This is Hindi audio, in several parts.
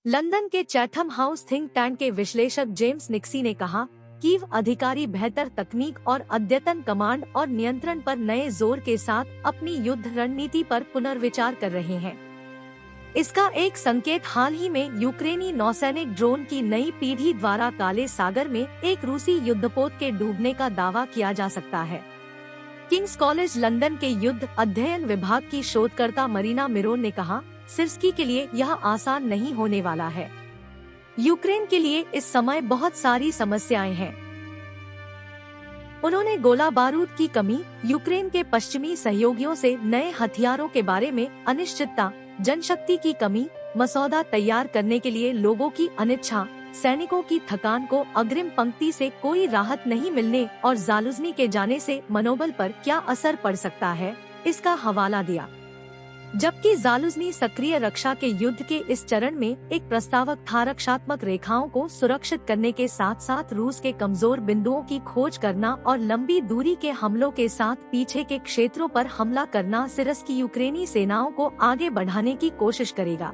लंदन के चैथम हाउस थिंक टैंक के विश्लेषक जेम्स निक्सी ने कहा, कीव अधिकारी बेहतर तकनीक और अद्यतन कमांड और नियंत्रण पर नए जोर के साथ अपनी युद्ध रणनीति पर पुनर्विचार कर रहे हैं। इसका एक संकेत हाल ही में यूक्रेनी नौसैनिक ड्रोन की नई पीढ़ी द्वारा काले सागर में एक रूसी युद्धपोत के डूबने का दावा किया जा सकता है। किंग्स कॉलेज लंदन के युद्ध अध्ययन विभाग की शोधकर्ता मरीना मिरोन ने कहा, सिर्स्की के लिए यह आसान नहीं होने वाला है। यूक्रेन के लिए इस समय बहुत सारी समस्याएं हैं। उन्होंने गोला बारूद की कमी, यूक्रेन के पश्चिमी सहयोगियों से नए हथियारों के बारे में अनिश्चितता, जनशक्ति की कमी, मसौदा तैयार करने के लिए लोगों की अनिच्छा, सैनिकों की थकान को अग्रिम पंक्ति से कोई राहत नहीं मिलने और जालुज़नी के जाने से मनोबल पर क्या असर पड़ सकता है, इसका हवाला दिया। जबकि जालुज़नी सक्रिय रक्षा के युद्ध के इस चरण में एक प्रस्तावक था रक्षात्मक रेखाओं को सुरक्षित करने के साथ साथ रूस के कमजोर बिंदुओं की खोज करना और लंबी दूरी के हमलों के साथ पीछे के क्षेत्रों पर हमला करना सिरस्की यूक्रेनी सेनाओं को आगे बढ़ाने की कोशिश करेगा।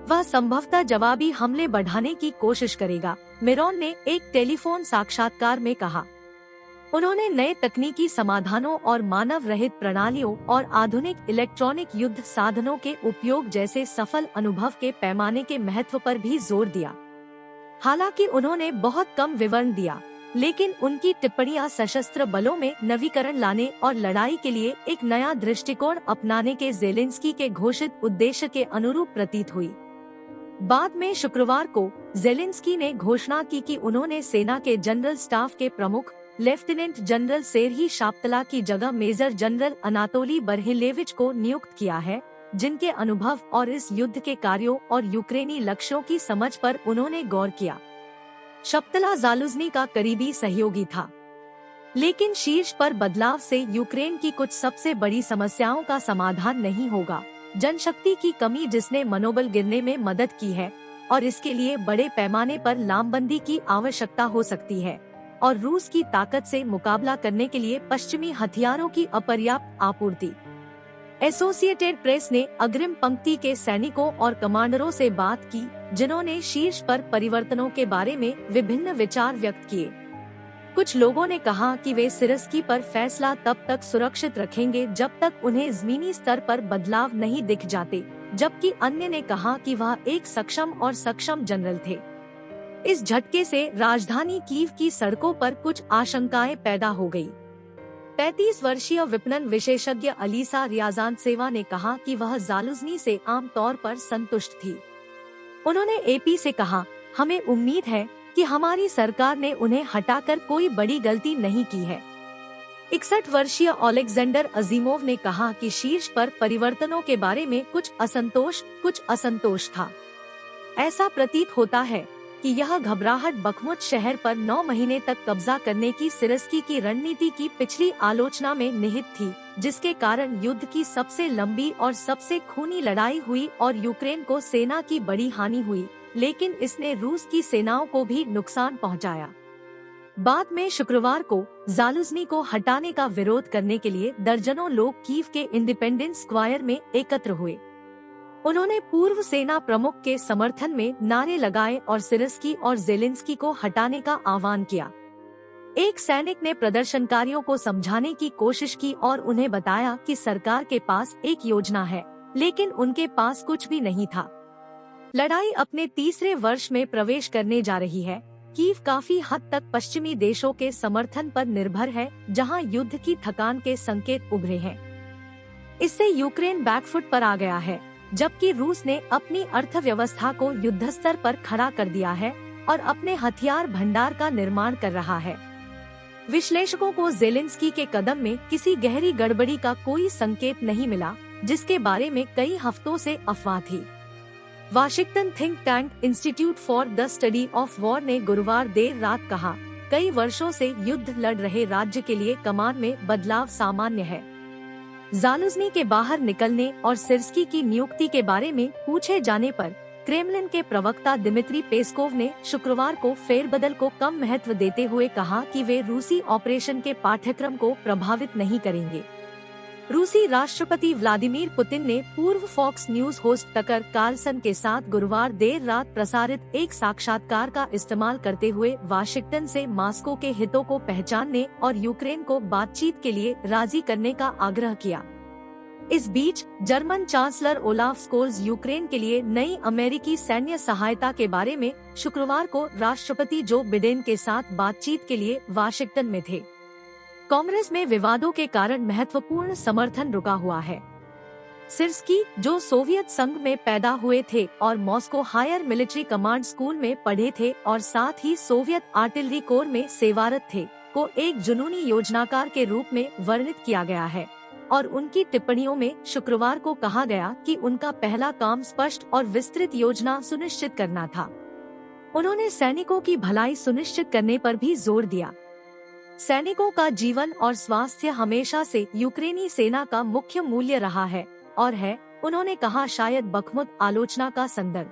वह संभवतः जवाबी हमले बढ़ाने की कोशिश करेगा, मिरोन ने एक टेलीफोन साक्षात्कार में कहा। उन्होंने नए तकनीकी समाधानों और मानव रहित प्रणालियों और आधुनिक इलेक्ट्रॉनिक युद्ध साधनों के उपयोग जैसे सफल अनुभव के पैमाने के महत्व पर भी जोर दिया। हालांकि उन्होंने बहुत कम विवरण दिया, लेकिन उनकी टिप्पणियां सशस्त्र बलों में नवीकरण लाने और लड़ाई के लिए एक नया दृष्टिकोण अपनाने के ज़ेलेंस्की के घोषित उद्देश्य के अनुरूप प्रतीत हुई। बाद में शुक्रवार को ज़ेलेंस्की ने घोषणा की कि उन्होंने सेना के जनरल स्टाफ के प्रमुख लेफ्टिनेंट जनरल सेर्ही शाप्तला की जगह मेजर जनरल अनातोली बर्हिलेविच को नियुक्त किया है, जिनके अनुभव और इस युद्ध के कार्यों और यूक्रेनी लक्ष्यों की समझ पर उन्होंने गौर किया। शाप्तला जालुज़नी का करीबी सहयोगी था, लेकिन शीर्ष पर बदलाव से यूक्रेन की कुछ सबसे बड़ी समस्याओं का समाधान नहीं होगा। जनशक्ति की कमी जिसने मनोबल गिरने में मदद की है और इसके लिए बड़े पैमाने पर लामबंदी की आवश्यकता हो सकती है, और रूस की ताकत से मुकाबला करने के लिए पश्चिमी हथियारों की अपर्याप्त आपूर्ति। एसोसिएटेड प्रेस ने अग्रिम पंक्ति के सैनिकों और कमांडरों से बात की, जिन्होंने शीर्ष पर परिवर्तनों के बारे में विभिन्न विचार व्यक्त किए। कुछ लोगों ने कहा कि वे सिरस्की पर फैसला तब तक सुरक्षित रखेंगे जब तक उन्हें जमीनी स्तर पर बदलाव नहीं दिख जाते, जबकि अन्य ने कहा कि वह एक सक्षम जनरल थे। इस झटके से राजधानी कीव की सड़कों पर कुछ आशंकाएं पैदा हो गई। 35 वर्षीय विपणन विशेषज्ञ अलीसा रियाजांतसेवा ने कहा कि वह जालुज़नी से आमतौर पर संतुष्ट थी। उन्होंने एपी से कहा, हमें उम्मीद है कि हमारी सरकार ने उन्हें हटाकर कोई बड़ी गलती नहीं की है। 61 वर्षीय ओलेक्जेंडर अजीमोव ने कहा कि शीर्ष पर परिवर्तनों के बारे में कुछ असंतोष था। ऐसा प्रतीत होता है कि यह घबराहट बखमुत शहर पर 9 महीने तक कब्जा करने की सिरस्की की रणनीति की पिछली आलोचना में निहित थी, जिसके कारण युद्ध की सबसे लंबी और सबसे खूनी लड़ाई हुई और यूक्रेन को सेना की बड़ी हानि हुई, लेकिन इसने रूस की सेनाओं को भी नुकसान पहुंचाया। बाद में शुक्रवार को जालुज़नी को हटाने का विरोध करने के लिए दर्जनों लोग कीव के इंडिपेंडेंस स्क्वायर में एकत्र हुए। उन्होंने पूर्व सेना प्रमुख के समर्थन में नारे लगाए और सिरस्की और ज़ेलेंस्की को हटाने का आह्वान किया। एक सैनिक ने प्रदर्शनकारियों को समझाने की कोशिश की और उन्हें बताया कि सरकार के पास एक योजना है, लेकिन उनके पास कुछ भी नहीं था। लड़ाई अपने तीसरे वर्ष में प्रवेश करने जा रही है। कीव काफी हद तक पश्चिमी देशों के समर्थन पर निर्भर है, जहां युद्ध की थकान के संकेत उभरे हैं। इससे यूक्रेन बैकफुट पर आ गया है, जबकि रूस ने अपनी अर्थव्यवस्था को युद्धस्तर पर खड़ा कर दिया है और अपने हथियार भंडार का निर्माण कर रहा है। विश्लेषकों को ज़ेलेंस्की के कदम में किसी गहरी गड़बड़ी का कोई संकेत नहीं मिला, जिसके बारे में कई हफ्तों से अफवाह थी। Washington think tank institute for the study of war ने गुरुवार देर रात कहा, कई वर्षों से युद्ध लड़ रहे राज्य के लिए कमान में बदलाव सामान्य है। जालुज़नी के बाहर निकलने और सिरस्की की नियुक्ति के बारे में पूछे जाने पर क्रेमलिन के प्रवक्ता दिमित्री पेस्कोव ने शुक्रवार को फेरबदल को कम महत्व देते हुए कहा कि वे रूसी ऑपरेशन के पाठ्यक्रम को प्रभावित नहीं करेंगे। रूसी राष्ट्रपति व्लादिमीर पुतिन ने पूर्व Fox News host Tucker Carlson के साथ गुरुवार देर रात प्रसारित एक साक्षात्कार का इस्तेमाल करते हुए वाशिंगटन से मॉस्को के हितों को पहचानने और यूक्रेन को बातचीत के लिए राजी करने का आग्रह किया। इस बीच German chancellor Olaf Scholz Ukraine के लिए नई अमेरिकी सैन्य सहायता के बारे में शुक्रवार को राष्ट्रपति जो बिडेन के साथ बातचीत के लिए वाशिंगटन में थे। कांग्रेस में विवादों के कारण महत्वपूर्ण समर्थन रुका हुआ है। सिर्स्की, जो सोवियत संघ में पैदा हुए थे और Moscow higher military command school में पढ़े थे और साथ ही सोवियत आर्टिलरी कोर में सेवारत थे, को एक जुनूनी योजनाकार के रूप में वर्णित किया गया है और उनकी टिप्पणियों में शुक्रवार को कहा गया कि उनका पहला काम स्पष्ट और विस्तृत योजना सुनिश्चित करना था। उन्होंने सैनिकों की भलाई सुनिश्चित करने पर भी जोर दिया। सैनिकों का जीवन और स्वास्थ्य हमेशा से यूक्रेनी सेना का मुख्य मूल्य रहा है और है, उन्होंने कहा, शायद बखमुत आलोचना का संदर्भ।